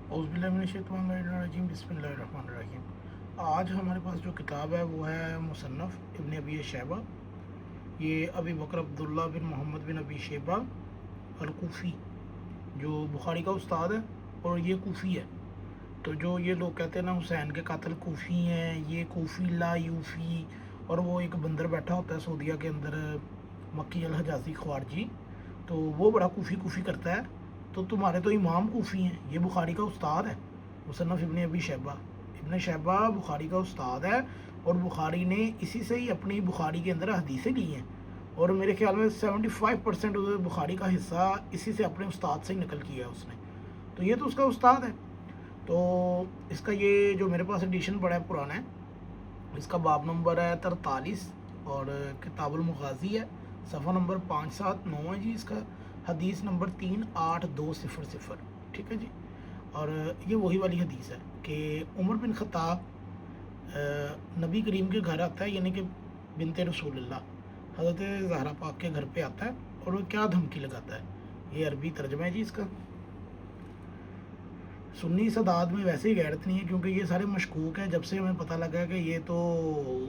औज़ुबिल्लाहिमिनश्शैतानिर्रजीम बिस्मिल्लाहिर्रहमानिर्रहीम। आज हमारे पास जो किताब है वो है मुसन्नफ़ इब्न अबी शैबा। ये अबी बकर अब्दुल्ला बिन मोहम्मद बिन अबी शैबा अल-कूफ़ी जो बुखारी का उस्ताद है और ये कूफ़ी है। तो जो ये लोग कहते हैं ना हुसैन के कातिल कूफ़ी हैं, ये कूफ़ी ला यूफ़ी, और वो एक बंदर बैठा होता है सऊदीया के अंदर, मक्की अल हजाज़ी ख्वारजी, तो वो बड़ा कूफ़ी कूफ़ी करता है। तो तुम्हारे तो इमाम कूफ़ी हैं, ये बुखारी का उस्ताद है मुसन्नफ़ इब्न अबी शैबा। इब्न शैबा बुखारी का उस्ताद है और बुखारी ने इसी से ही अपनी बुखारी के अंदर हदीसें ली हैं, और मेरे ख्याल में 75% बुखारी का हिस्सा इसी से अपने उस्ताद से ही नकल किया है उसने। तो ये तो उसका उस्ताद है। तो इसका ये जो मेरे पास एडिशन पड़ा है पुराना है, इसका बाब नंबर है 43 और किताबुल मुग़ाज़ी है, सफ़ा नंबर 579 है जी। इसका हदीस नंबर 38200, ठीक है जी। और ये वही वाली हदीस है कि उमर बिन ख़त्ताब नबी करीम के घर आता है, यानी कि बिनते रसूलुल्लाह हज़रत ज़हरा पाक के घर पे आता है, और वो क्या धमकी लगाता है। ये अरबी तर्जमा है जी इसका। सुन्नी सदात में वैसे ही गैरत नहीं है, क्योंकि ये सारे मशकूक हैं। जब से हमें पता लगा कि ये तो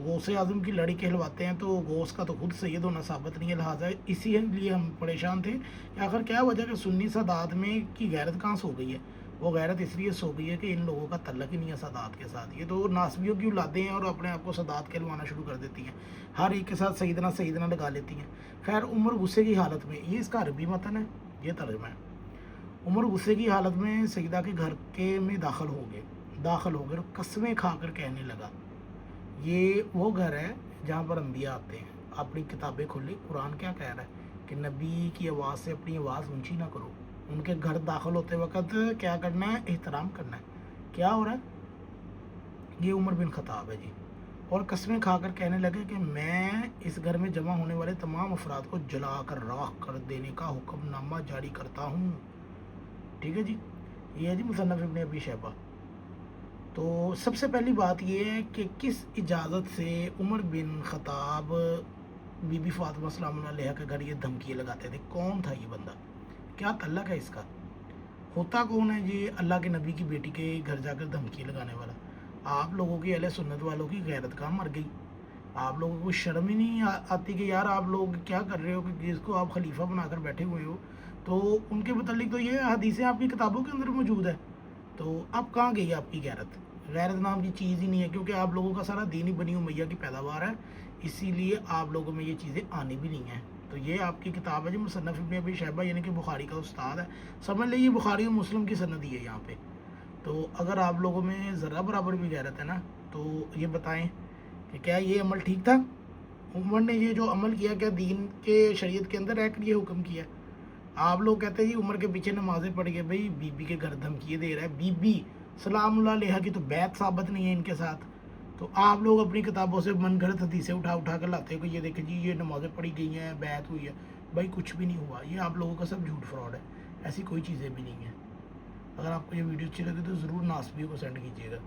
गौसे आज़म की लड़ी कहलवाते हैं, तो गौस का तो खुद सैयद होना साबित नहीं है, लिहाजा इसी लिए हम परेशान थे कि आखिर क्या वजह कि सुन्नी सदात में की गैरत कहाँ सो गई है। वो गैरत इसलिए सो गई है कि इन लोगों का तल्लक ही नहीं है सदात के साथ। ये तो नासबियों की औलादें हैं और अपने आप को सदात कहलवाना शुरू कर देती हैं, हर एक के साथ सईदना सईदना लगा लेती हैं। खैर, उमर गुस्से की हालत में, ये इसका अरबी मतन है, ये तर्जमा है। उमर गुस्से की हालत में सईदा के घर के में दाखिल हो गए और कस्में खाकर कहने लगा, ये वो घर है जहाँ पर अंबिया आते हैं। अपनी किताबें खोली, कुरान क्या कह रहा है कि नबी की आवाज़ से अपनी आवाज़ ऊंची ना करो। उनके घर दाखिल होते वक्त क्या करना है, एहतराम करना है। क्या हो रहा है, ये उमर बिन ख़त्ताब है जी। और कस्में खाकर कहने लगे कि मैं इस घर में जमा होने वाले तमाम अफराद को जलाकर राख कर देने का हुक्मनामा जारी करता हूँ, ठीक है जी। ये है जी मुसन्नफ़ इब्न अबी शैबा। तो सबसे पहली बात ये है कि किस इजाज़त से उमर बिन ख़त्ताब बीबी फ़ातिमा सलाम अलैहा के घर ये धमकी लगाते थे। कौन था ये बंदा, क्या तल्लक है इसका, होता कौन है ये अल्लाह के नबी की बेटी के घर जाकर धमकी लगाने वाला। आप लोगों की अहले सुन्नत वालों की गैरत कहाँ मर गई। आप लोगों को शर्म ही नहीं आती कि यार आप लोग क्या कर रहे हो, कि जिसको आप खलीफा बनाकर बैठे हुए हो, तो उनके मुतालिक तो ये हदीसें आपकी किताबों के अंदर मौजूद है। तो अब कहाँ गई आपकी गैरत। गैरत नाम की चीज़ ही नहीं है, क्योंकि आप लोगों का सारा दीन ही बनी उमैया की पैदावार है, इसीलिए आप लोगों में ये चीज़ें आनी भी नहीं हैं। तो ये आपकी किताब है जी मुसन्नफ़ इब्न अबी शैबा, यानी कि बुखारी का उस्ताद है। समझ लीजिए बुखारी और मुस्लिम की सनद ही है यहाँ पे। तो अगर आप लोगों में ज़रा बराबर भी गैरत है ना, तो ये बताएं कि क्या ये अमल ठीक था। उमर ने ये जो अमल किया, क्या दीन के शरीयत के अंदर रहकर ये हुक्म किया। आप लोग कहते हैं जी उमर के पीछे नमाज़ें पढ़ के, भाई बीबी के घर धमकी दे रहा है। बीबी सलामुल्लाह अलैहा की तो बैत साबित नहीं है इनके साथ। तो आप लोग अपनी किताबों से मन गढ़ंत हदीसें उठा उठा कर लाते हो कि ये देखें जी ये नमाज़ें पढ़ी गई हैं, बैत हुई है। भाई कुछ भी नहीं हुआ, ये आप लोगों का सब झूठ फ्रॉड है, ऐसी कोई चीज़ें भी नहीं है। अगर आपको ये वीडियो अच्छी लगी तो ज़रूर नासबियों को सेंड कीजिएगा।